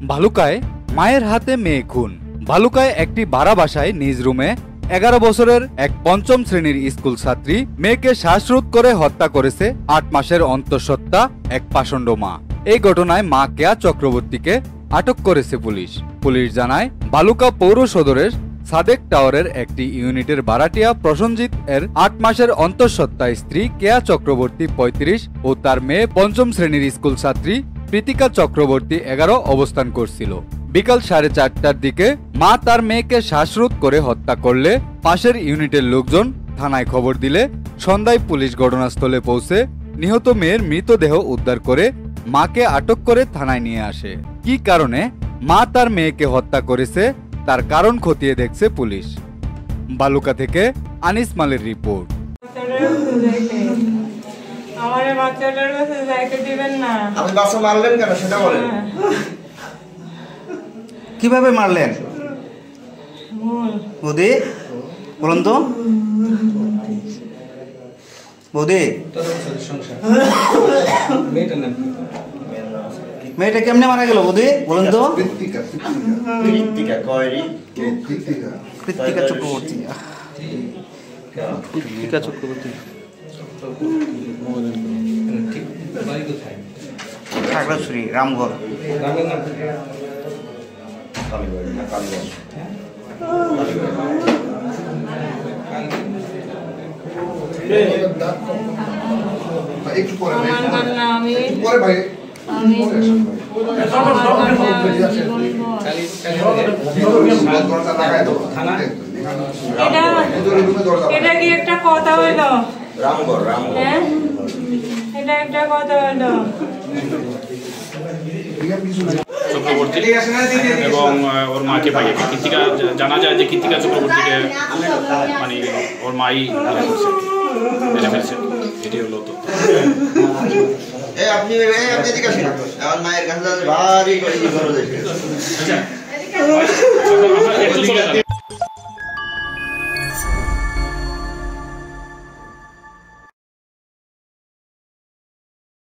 ভালুকায় মায়ের হাতে মেয়ে খুন। ভালুকায় একটি ভাড়া বাসায় নিজ রুমে 11 বছরের এক পঞ্চম শ্রেণীর স্কুল ছাত্রী মেয়েকে শ্বাসরোধ করে হত্যা করেছে 8 মাসের অন্তঃসত্ত্বা এক পাষণ্ড মা। এই ঘটনায় মা কেয়া চক্রবর্তীকে আটক করেছে পুলিশ। পুলিশ জানায়, ভালুকা পৌর সদরের সাদেক টাওয়ারের একটি ইউনিটের ভাড়াটিয়া প্রসঞ্জিত এর 8 মাসের অন্তঃসত্ত্বা স্ত্রী কেয়া চক্রবর্তী 35 ও তার মেয়ে পঞ্চম শ্রেণীর স্কুল ছাত্রী প্রীতিকা চক্রবর্তী 11 অবস্থান করছিল। বিকাল 4:30টার দিকে মা তার মেয়েকে শ্বাসরোধ করে হত্যা করলে পাশের ইউনিটের লোকজন থানায় খবর দিলে সন্ধ্যায় পুলিশ ঘটনাস্থলে পৌঁছে নিহত মেয়ের মৃতদেহ উদ্ধার করে মাকে আটক করে থানায় নিয়ে আসে। কি কারণে মা তার মেয়েকে হত্যা করেছে তার কারণ খতিয়ে দেখছে পুলিশ। ভালুকা থেকে আনিস মালের রিপোর্ট। আমারে বাচ্চাটার কাছে যাইতে দিবেন না। আপনি বাচ্চা মারলেন কেন সেটা বলেন। কিভাবে মারলেন বৌদি বলুন তো বৌদি? মেয়েটা কেমনে মারা গেল বৌদি বলুন তো? কৃত্তিকা চক্রবর্তী। কৃত্তিকা চক্রবর্তী খাগড়াছড়ি রামগড়। এটা কি একটা কথা হইল? হ্যাঁ, এটা একটা কথা হইল। চক্রবর্তী এবং ওর মাকে পাইয়ে কৃত্তিকা জানা যায় যে কৃত্তিকা চক্রবর্তীকে মানে ওর মাই মেরে ফেলছে। এটি হলো তো আপনি এদিকে আসেন, আমার মায়ের কাছে ভারী করে